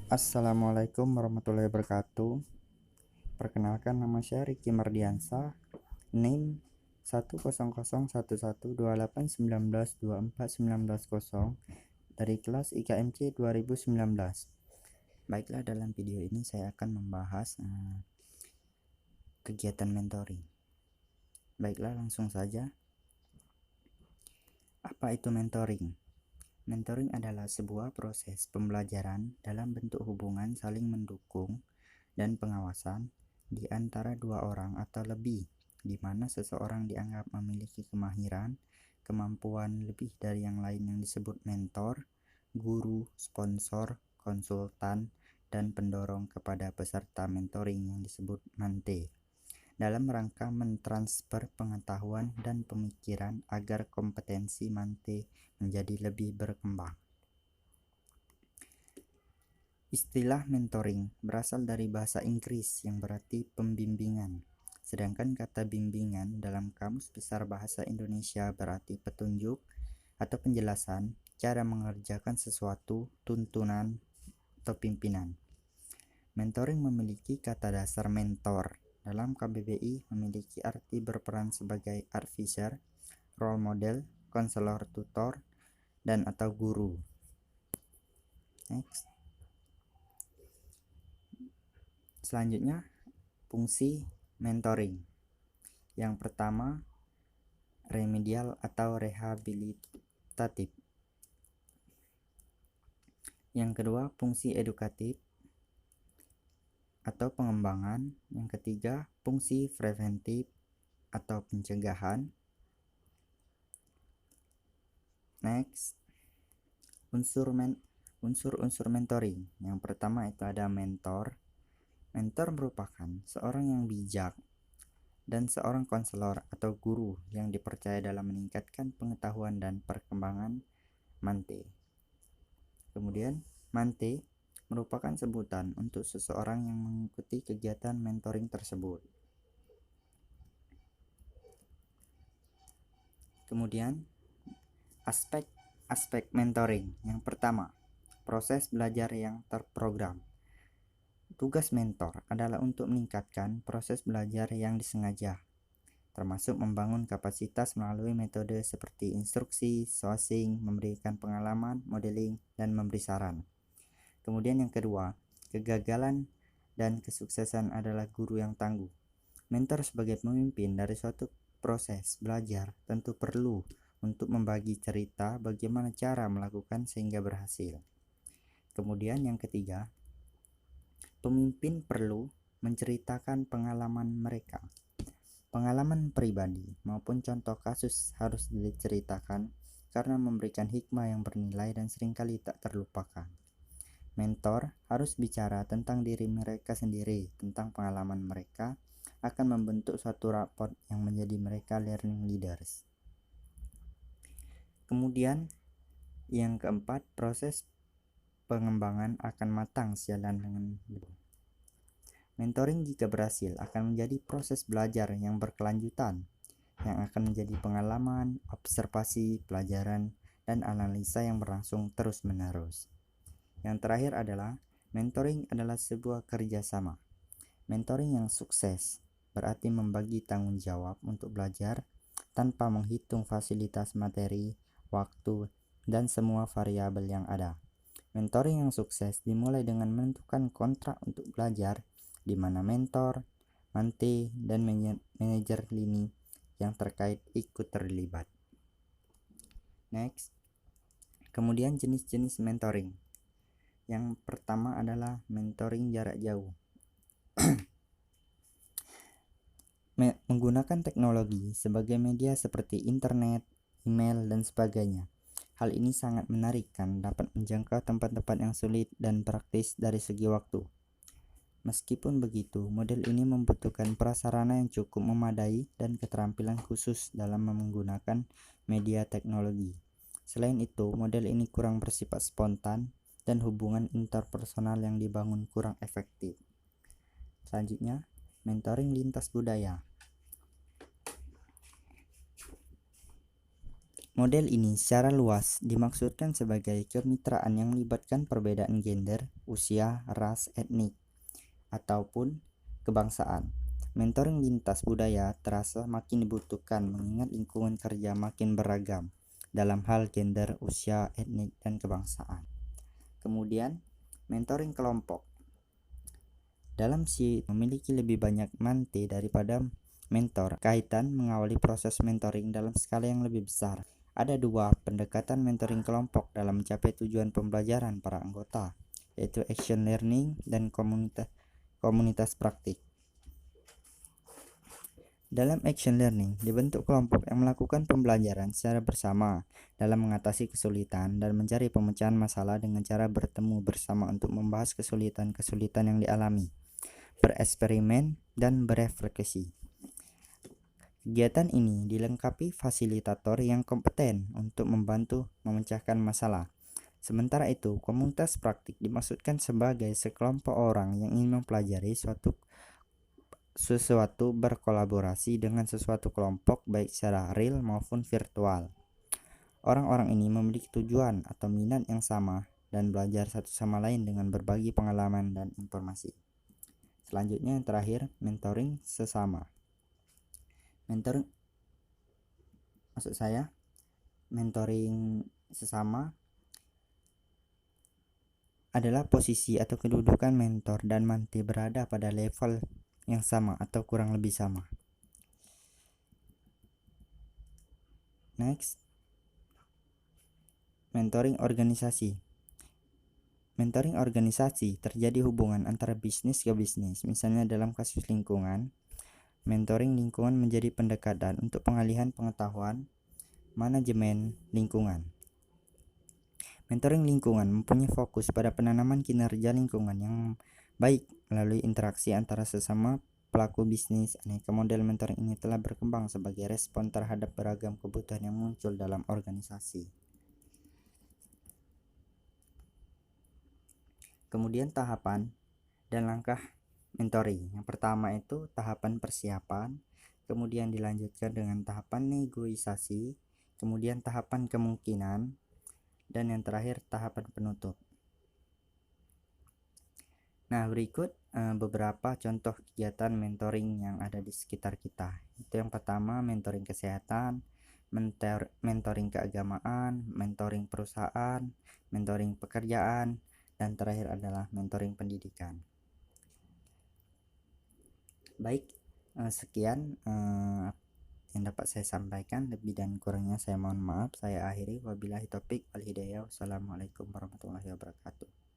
Assalamualaikum warahmatullahi wabarakatuh. Perkenalkan, nama saya Riki Mardiansa, NIM 1001128192419 dari kelas IKMC 2019. Baiklah, dalam video ini saya akan membahas kegiatan mentoring. Baiklah, langsung saja. Apa itu mentoring? Mentoring adalah sebuah proses pembelajaran dalam bentuk hubungan saling mendukung dan pengawasan di antara dua orang atau lebih, di mana seseorang dianggap memiliki kemahiran, kemampuan lebih dari yang lain yang disebut mentor, guru, sponsor, konsultan, dan pendorong kepada peserta mentoring yang disebut mante, dalam rangka mentransfer pengetahuan dan pemikiran agar kompetensi mante menjadi lebih berkembang. Istilah mentoring berasal dari bahasa Inggris yang berarti pembimbingan, sedangkan kata bimbingan dalam Kamus Besar Bahasa Indonesia berarti petunjuk atau penjelasan cara mengerjakan sesuatu, tuntunan, atau pimpinan. Mentoring memiliki kata dasar mentor. Dalam KBBI memiliki arti berperan sebagai advisor, role model, konselor, tutor, dan atau guru. Next. Selanjutnya, fungsi mentoring. Yang pertama, remedial atau rehabilitatif. Yang kedua, fungsi edukatif atau pengembangan. Yang ketiga, fungsi preventif atau pencegahan. Next, unsur-unsur mentoring. Yang pertama itu ada mentor. Mentor merupakan seorang yang bijak dan seorang konselor atau guru yang dipercaya dalam meningkatkan pengetahuan dan perkembangan mante. Kemudian, mante merupakan sebutan untuk seseorang yang mengikuti kegiatan mentoring tersebut. Kemudian, aspek mentoring. Yang pertama, proses belajar yang terprogram. Tugas mentor adalah untuk meningkatkan proses belajar yang disengaja, termasuk membangun kapasitas melalui metode seperti instruksi, sourcing, memberikan pengalaman, modeling, dan memberi saran. Kemudian yang kedua, kegagalan dan kesuksesan adalah guru yang tangguh. Mentor sebagai pemimpin dari suatu proses belajar tentu perlu untuk membagi cerita bagaimana cara melakukan sehingga berhasil. Kemudian yang ketiga, pemimpin perlu menceritakan pengalaman mereka. Pengalaman pribadi maupun contoh kasus harus diceritakan karena memberikan hikmah yang bernilai dan seringkali tak terlupakan. Mentor harus bicara tentang diri mereka sendiri, tentang pengalaman mereka, akan membentuk suatu raport yang menjadi mereka learning leaders. Kemudian yang keempat, proses pengembangan akan matang sejalan dengan mentoring jika berhasil akan menjadi proses belajar yang berkelanjutan, yang akan menjadi pengalaman, observasi, pelajaran, dan analisa yang berlangsung terus-menerus. Yang terakhir adalah mentoring adalah sebuah kerjasama. Mentoring yang sukses berarti membagi tanggung jawab untuk belajar tanpa menghitung fasilitas materi, waktu, dan semua variabel yang ada. Mentoring yang sukses dimulai dengan menentukan kontrak untuk belajar, di mana mentor, mante, dan manajer lini yang terkait ikut terlibat. Next. Kemudian jenis-jenis mentoring. Yang pertama adalah mentoring jarak jauh. Menggunakan teknologi sebagai media seperti internet, email, dan sebagainya. Hal ini sangat menarik kan dapat menjangkau tempat-tempat yang sulit dan praktis dari segi waktu. Meskipun begitu, model ini membutuhkan prasarana yang cukup memadai dan keterampilan khusus dalam menggunakan media teknologi. Selain itu, model ini kurang bersifat spontan dan hubungan interpersonal yang dibangun kurang efektif. Selanjutnya, mentoring lintas budaya. Model ini secara luas dimaksudkan sebagai kemitraan yang melibatkan perbedaan gender, usia, ras, etnik, ataupun kebangsaan. Mentoring lintas budaya terasa makin dibutuhkan mengingat lingkungan kerja makin beragam dalam hal gender, usia, etnik, dan kebangsaan. Kemudian, mentoring kelompok. Dalam memiliki lebih banyak mante daripada mentor, kaitan mengawali proses mentoring dalam skala yang lebih besar. Ada dua pendekatan mentoring kelompok dalam mencapai tujuan pembelajaran para anggota, yaitu action learning dan komunitas praktik. Dalam action learning, dibentuk kelompok yang melakukan pembelajaran secara bersama dalam mengatasi kesulitan dan mencari pemecahan masalah dengan cara bertemu bersama untuk membahas kesulitan-kesulitan yang dialami, bereksperimen, dan berefleksi. Kegiatan ini dilengkapi fasilitator yang kompeten untuk membantu memecahkan masalah. Sementara itu, komunitas praktik dimaksudkan sebagai sekelompok orang yang ingin mempelajari sesuatu berkolaborasi dengan sesuatu kelompok baik secara real maupun virtual. Orang-orang ini memiliki tujuan atau minat yang sama dan belajar satu sama lain dengan berbagi pengalaman dan informasi. Selanjutnya yang terakhir, mentoring sesama. Mentoring sesama adalah posisi atau kedudukan mentor dan mante berada pada level yang sama atau kurang lebih sama. Next, mentoring organisasi. Mentoring organisasi terjadi hubungan antara bisnis ke bisnis. Misalnya dalam kasus lingkungan, mentoring lingkungan menjadi pendekatan untuk pengalihan pengetahuan manajemen lingkungan. Mentoring lingkungan mempunyai fokus pada penanaman kinerja lingkungan yang baik melalui interaksi antara sesama pelaku bisnis. Aneka model mentoring ini telah berkembang sebagai respon terhadap beragam kebutuhan yang muncul dalam organisasi. Kemudian tahapan dan langkah mentoring. Yang pertama itu tahapan persiapan, kemudian dilanjutkan dengan tahapan negosiasi, kemudian tahapan kemungkinan, dan yang terakhir tahapan penutup. Nah, berikut beberapa contoh kegiatan mentoring yang ada di sekitar kita. Itu yang pertama, mentoring kesehatan, mentoring keagamaan, mentoring perusahaan, mentoring pekerjaan, dan terakhir adalah mentoring pendidikan. Baik, sekian yang dapat saya sampaikan. Lebih dan kurangnya saya mohon maaf. Saya akhiri, wabillahi taufik wal hidayah. Wassalamualaikum warahmatullahi wabarakatuh.